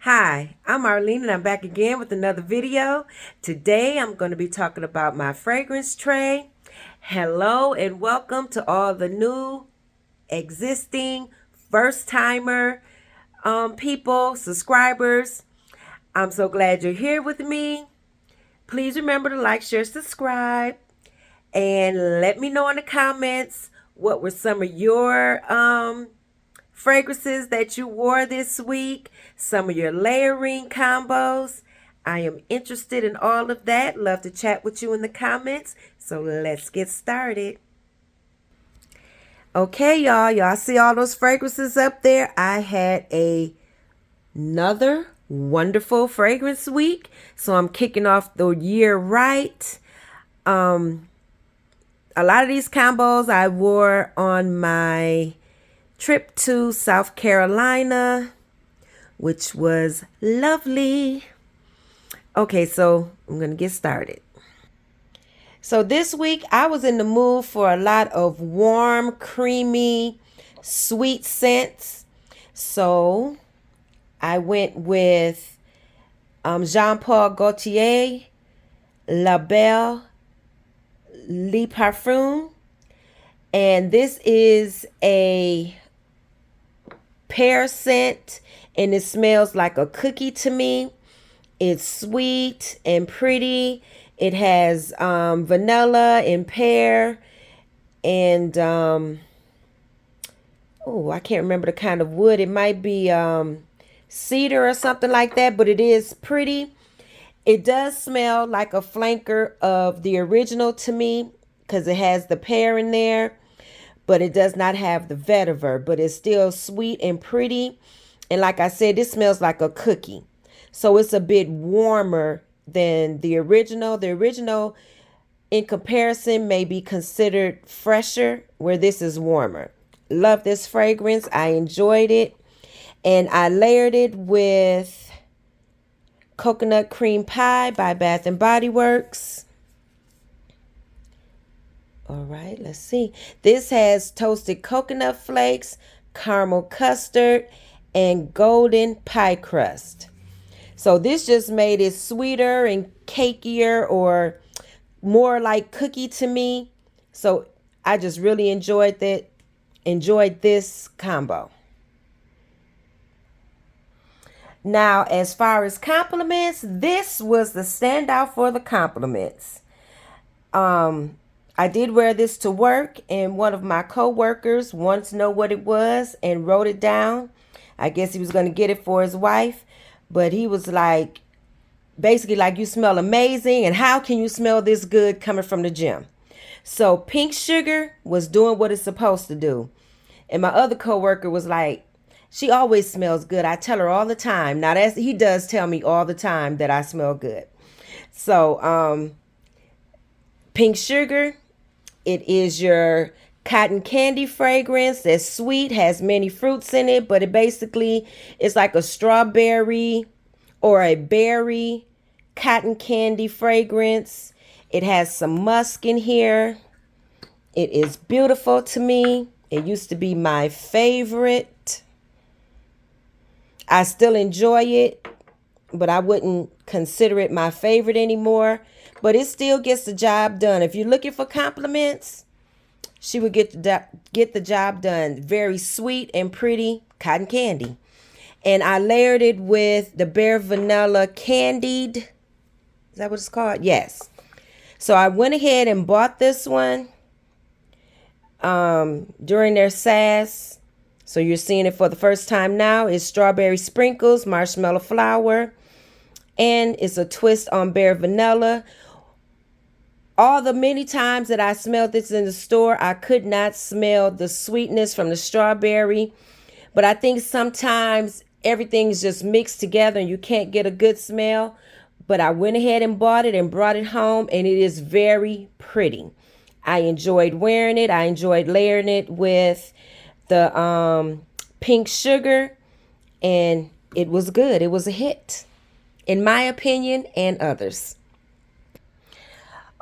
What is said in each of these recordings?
Hi, I'm Arlene and I'm back again with another video. Today I'm going to be talking about my fragrance tray. Hello and welcome to all the new, existing, first-timer people, subscribers. I'm so glad you're here with me. Please remember to like, share, subscribe, and let me know in the comments what were some of your fragrances that you wore this week, some of your layering combos. I am interested in all of that. Love to chat with you in the comments. So let's get started. Okay, y'all. Y'all see all those fragrances up there? I had another wonderful fragrance week. So I'm kicking off the year right. A lot of these combos I wore on my trip to South Carolina, which was lovely. Okay, so I'm going to get started. So this week I was in the mood for a lot of warm, creamy, sweet scents. So I went with Jean Paul Gaultier, Belle Le Parfum. And this is a pear scent and it smells like a cookie to me. It's sweet and pretty. It has vanilla and pear and oh, I can't remember the kind of wood. It might be cedar or something like that, but it is pretty. It does smell like a flanker of the original to me because it has the pear in there, but it does not have the vetiver, but it's still sweet and pretty. And like I said, this smells like a cookie. So it's a bit warmer than the original. The original, in comparison, may be considered fresher, where this is warmer. Love this fragrance. I enjoyed it. And I layered it with Coconut Cream Pie by Bath and Body Works. All right, let's see. This has toasted coconut flakes, caramel custard, and golden pie crust. So this just made it sweeter and cakier or more like cookie to me. So I just really enjoyed this combo. Now, as far as compliments, this was the standout for the compliments. I did wear this to work, and one of my co-workers wanted to know what it was and wrote it down. I guess he was going to get it for his wife, but he was like, basically like, you smell amazing, and how can you smell this good coming from the gym? So Pink Sugar was doing what it's supposed to do. And my other co-worker was like, she always smells good. I tell her all the time. Now he does tell me all the time that I smell good. So Pink Sugar, it is your cotton candy fragrance that's sweet, has many fruits in it, but it basically is like a strawberry or a berry cotton candy fragrance. It has some musk in here. It is beautiful to me. It used to be my favorite. I still enjoy it, but I wouldn't consider it my favorite anymore. But it still gets the job done. If you're looking for compliments, she would get the job done. Very sweet and pretty cotton candy. And I layered it with the Bare Vanilla Candied. Is that what it's called? Yes. So I went ahead and bought this one during their SAS. So you're seeing it for the first time now. It's strawberry sprinkles, marshmallow flour, and it's a twist on Bare Vanilla. All the many times that I smelled this in the store, I could not smell the sweetness from the strawberry. But I think sometimes everything's just mixed together and you can't get a good smell. But I went ahead and bought it and brought it home, and it is very pretty. I enjoyed wearing it. I enjoyed layering it with the Pink Sugar, and it was good. It was a hit, in my opinion and others.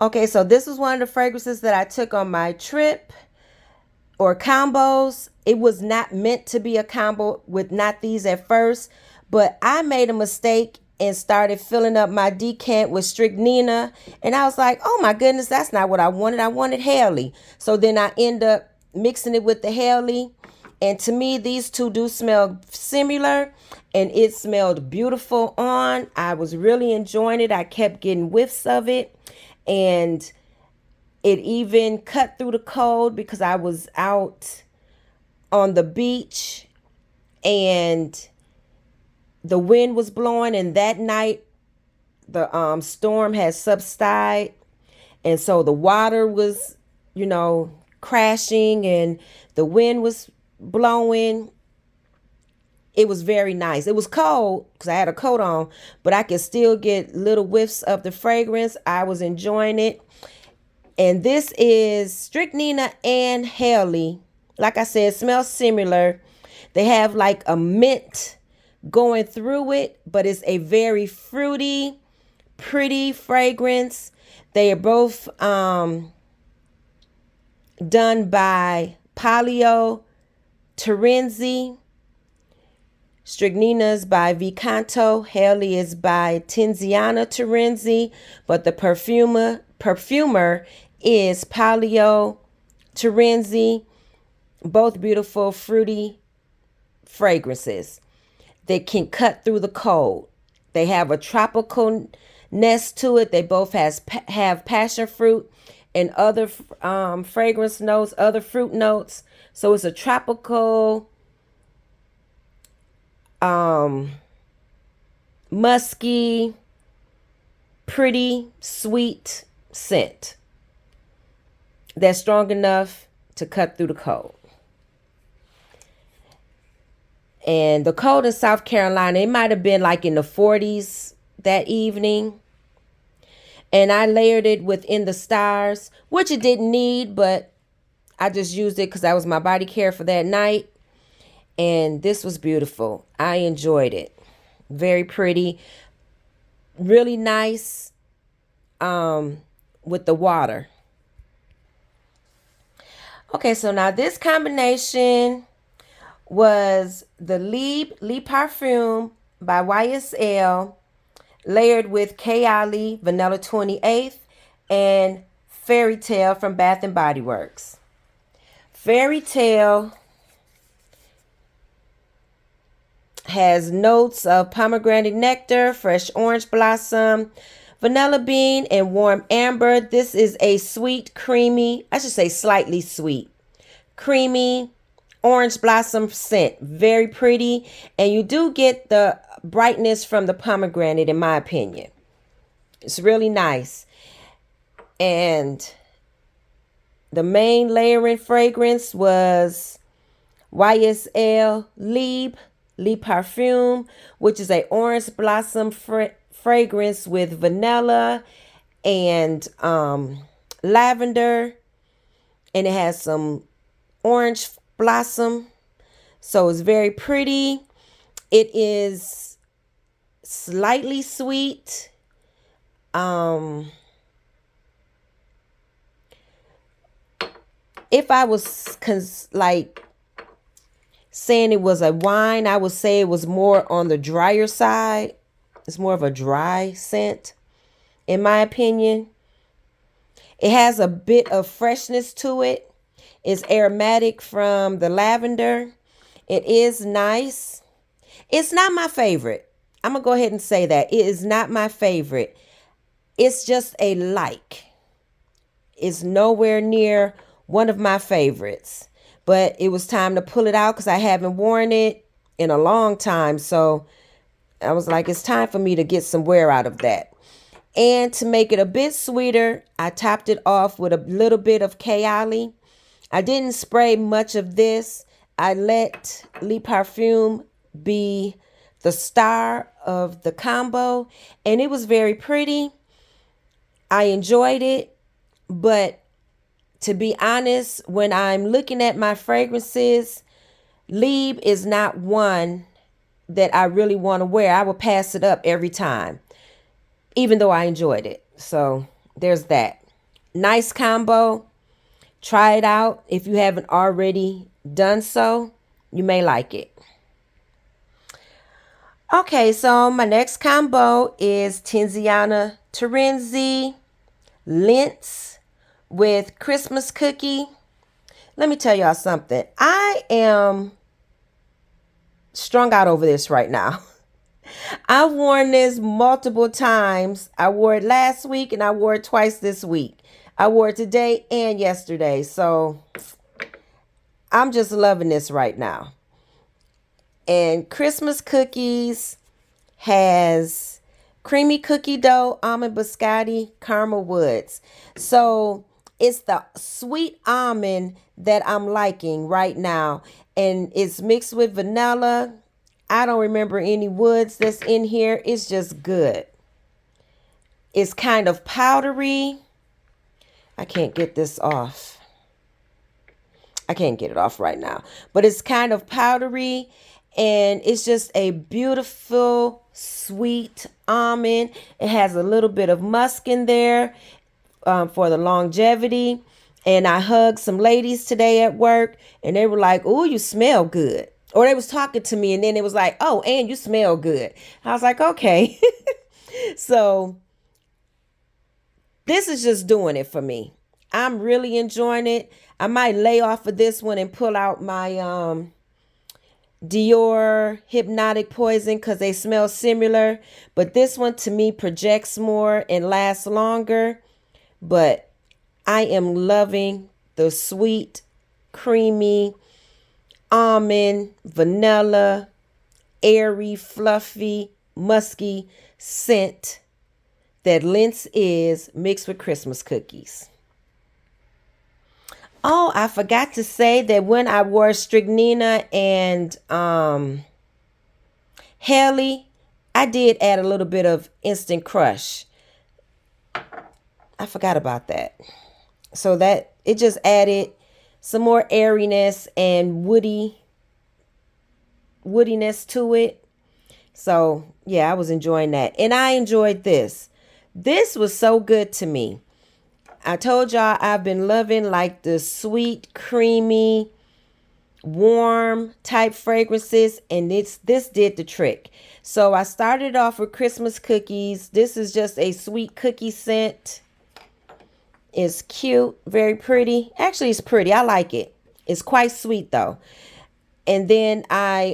Okay, so this was one of the fragrances that I took on my trip, or combos. It was not meant to be a combo with not these at first, But I made a mistake and started filling up my decant with Stricnina. And I was like, oh my goodness, that's not what I wanted. I wanted Halley. So then I end up mixing it with the Halley. And to me, these two do smell similar. And it smelled beautiful on. I was really enjoying it. I kept getting whiffs of it. And it even cut through the cold because I was out on the beach and the wind was blowing, and that night the storm had subsided, and so the water was, crashing, and the wind was blowing. It was very nice. It was cold because I had a coat on, but I could still get little whiffs of the fragrance. I was enjoying it. And this is Stricnina and Halley. Like I said, it smells similar. They have like a mint going through it, but it's a very fruity, pretty fragrance. They are both done by Palio Terenzi. Stricnina's by Vicanto. Halley is by Tiziana Terenzi, but the perfumer is Palio Terenzi. Both beautiful, fruity fragrances that can cut through the cold. They have a tropicalness to it. They both have passion fruit and other fragrance notes, other fruit notes. So it's a tropical, musky, pretty, sweet scent that's strong enough to cut through the cold. And the cold in South Carolina, it might have been like in the 40s that evening. And I layered it with In the Stars, which it didn't need, but I just used it because that was my body care for that night. And this was beautiful. I enjoyed it. Very pretty. Really nice with the water. Okay, so now this combination was the Libre Le Parfum by YSL, layered with Halley Vanilla 28th and Fairy Tale from Bath and Body Works. Fairy Tale has notes of pomegranate nectar, fresh orange blossom, vanilla bean, and warm amber. This is a sweet, creamy, I should say slightly sweet, creamy orange blossom scent. Very pretty. And you do get the brightness from the pomegranate, in my opinion. It's really nice. And the main layering fragrance was YSL Libre Le Parfum, which is a orange blossom fragrance with vanilla and lavender. And it has some orange blossom. So it's very pretty. It is slightly sweet. If I was saying it was a wine, I would say it was more on the drier side. It's more of a dry scent, in my opinion. It has a bit of freshness to it. It's aromatic from the lavender. It is nice. It's not my favorite. I'm going to go ahead and say that. It is not my favorite. It's just a like. It's nowhere near one of my favorites. But it was time to pull it out because I haven't worn it in a long time. So I was like, it's time for me to get some wear out of that. And to make it a bit sweeter, I topped it off with a little bit of Halley. I didn't spray much of this. I let Le Parfum be the star of the combo. And it was very pretty. I enjoyed it. But to be honest, when I'm looking at my fragrances, Libre is not one that I really want to wear. I will pass it up every time, even though I enjoyed it. So there's that. Nice combo. Try it out. If you haven't already done so, you may like it. Okay, so my next combo is Tiziana Terenzi Lince with Christmas cookie. Let me tell y'all something. I am strung out over this right now. I've worn this multiple times. I wore it last week and I wore it twice this week. I wore it today and yesterday. So I'm just loving this right now. And Christmas cookies has creamy cookie dough, almond biscotti, caramel woods. So it's the sweet almond that I'm liking right now. And it's mixed with vanilla. I don't remember any woods that's in here. It's just good. It's kind of powdery. I can't get this off. I can't get it off right now. But it's kind of powdery. And it's just a beautiful, sweet almond. It has a little bit of musk in there for the longevity. And I hugged some ladies today at work. And they were like, "Oh, you smell good." Or they was talking to me. And then it was like, "Oh, and you smell good." I was like, okay. So this is just doing it for me. I'm really enjoying it. I might lay off of this one and pull out my Dior Hypnotic Poison because they smell similar. But this one to me projects more and lasts longer. But I am loving the sweet, creamy, almond, vanilla, airy, fluffy, musky scent that Lince is mixed with Christmas cookies. Oh, I forgot to say that when I wore Stricnina and Halley, I did add a little bit of Instant Crush. I forgot about that. So that it just added some more airiness and woodiness to it. So yeah, I was enjoying that. And I enjoyed this. This was so good to me. I told y'all I've been loving like the sweet, creamy, warm type fragrances, and this did the trick. So I started off with Christmas cookies. This is just a sweet cookie scent. It's cute, very pretty. Actually, it's pretty. I like it. It's quite sweet though. And then I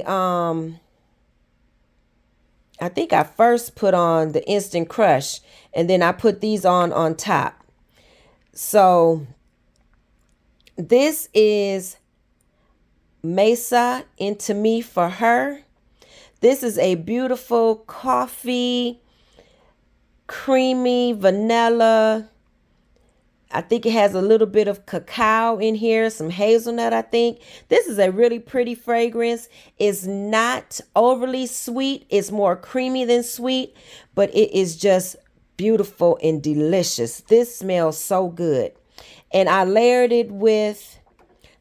think I first put on the Instant Crush, and then I put these on top. So this is Mesa into Me For Her. This is a beautiful coffee, creamy, vanilla. I think it has a little bit of cacao in here, some hazelnut, I think. This is a really pretty fragrance. It's not overly sweet. It's more creamy than sweet, but it is just beautiful and delicious. This smells so good. And I layered it with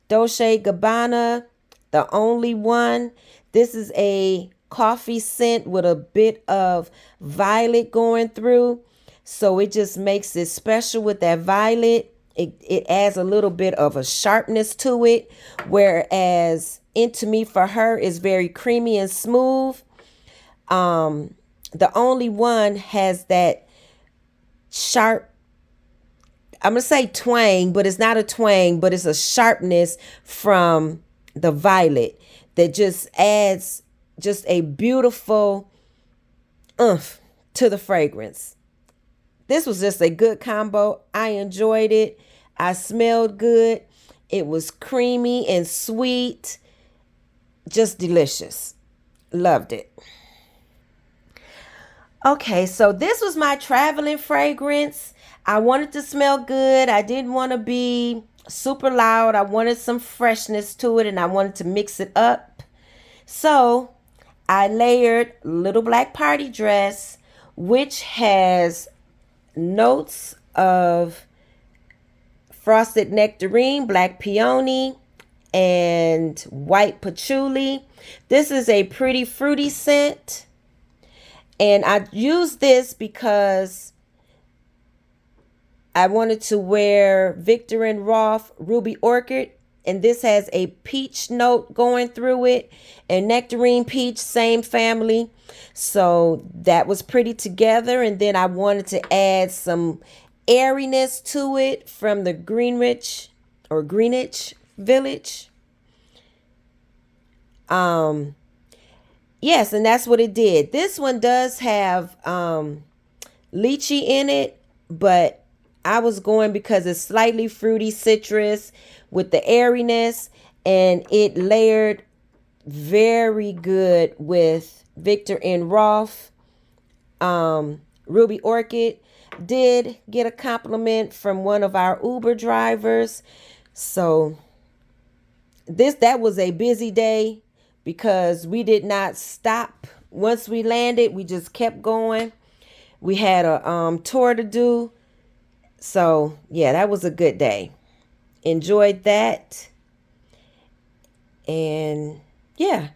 Dolce & Gabbana, the Only One. This is a coffee scent with a bit of violet going through. So it just makes it special with that violet. It adds a little bit of a sharpness to it. Whereas Into Me For Her is very creamy and smooth. The Only One has that sharp, I'm going to say twang, but it's not a twang, but it's a sharpness from the violet that just adds just a beautiful oomph to the fragrance. This was just a good combo. I enjoyed it. I smelled good. It was creamy and sweet. Just delicious. Loved it. Okay, so this was my traveling fragrance. I wanted to smell good. I didn't want to be super loud. I wanted some freshness to it, and I wanted to mix it up. So I layered Little Black Party Dress, which has notes of frosted nectarine, black peony, and white patchouli. This is a pretty fruity scent. And I used this because I wanted to wear Victor and Rolf Ruby Orchid and this has a peach note going through it, and nectarine peach, same family. So that was pretty together. And then I wanted to add some airiness to it from the Greenwich Village. Yes, and that's what it did. This one does have lychee in it, but I was going because it's slightly fruity citrus with the airiness, and it layered very good with Victor and Rolf. Ruby Orchid did get a compliment from one of our Uber drivers. So that was a busy day because we did not stop. Once we landed, we just kept going. We had a tour to do. So yeah, that was a good day. Enjoyed that. And yeah,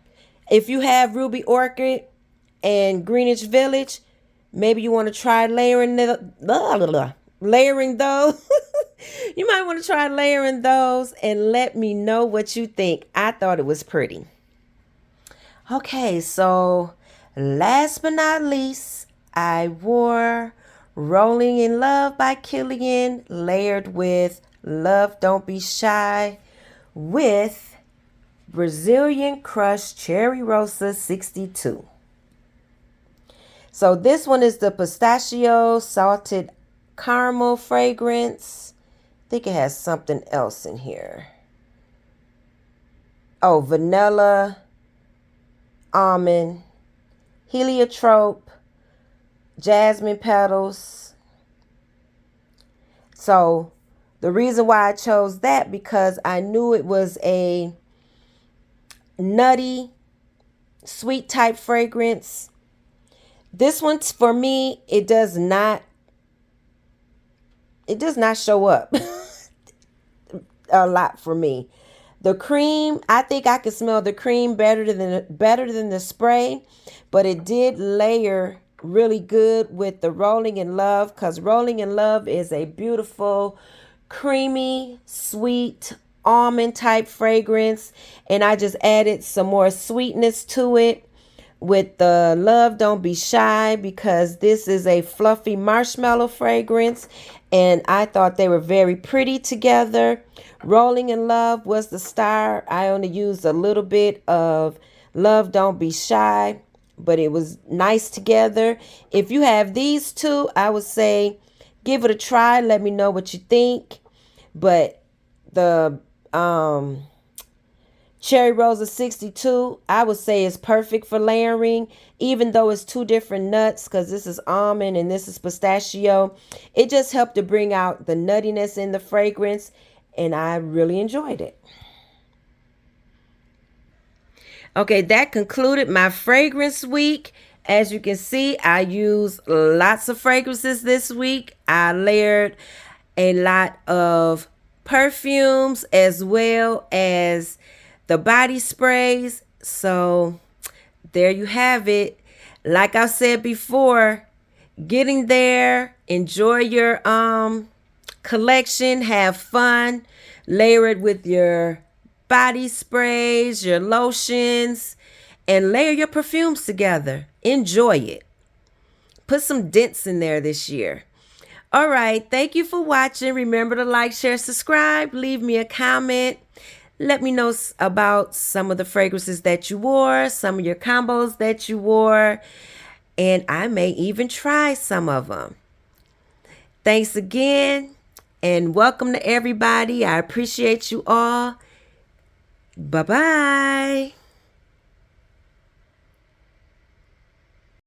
if you have Ruby Orchid and Greenwich Village, maybe you want to try layering those. You might want to try layering those and let me know what you think. I thought it was pretty. Okay, so last but not least, I wore Rolling in Love by Killian, layered with Love Don't Be Shy with Brazilian Crush Cherry Rosa 62. So this one is the pistachio salted caramel fragrance. I think it has something else in here. Oh, vanilla, almond, heliotrope, jasmine petals. So the reason why I chose that, because I knew it was a nutty, sweet type fragrance. This one, for me, it does not show up a lot for me. The cream, I think I could smell the cream better than the spray, but it did layer really good with the Rolling in Love, because Rolling in Love is a beautiful, creamy, sweet, almond type fragrance, and I just added some more sweetness to it with the Love Don't Be Shy, because this is a fluffy marshmallow fragrance, and I thought they were very pretty together. Rolling in Love was the star. I only used a little bit of Love Don't Be Shy, but it was nice together. If you have these two, I would say give it a try. Let me know what you think. But the Cherry Rosa 62, I would say is perfect for layering, even though it's two different nuts, because this is almond and this is pistachio. It just helped to bring out the nuttiness in the fragrance, and I really enjoyed it. Okay, that concluded my fragrance week. As you can see, I used lots of fragrances this week. I layered a lot of perfumes as well as the body sprays. So there you have it. Like I said before, getting there, enjoy your collection, have fun, layer it with your body sprays, your lotions, and layer your perfumes together. Enjoy it. Put some dents in there this year. All right, thank you for watching. Remember to like, share, subscribe, leave me a comment. Let me know about some of the fragrances that you wore, some of your combos that you wore, and I may even try some of them. Thanks again, and welcome to everybody. I appreciate you all. Bye-bye.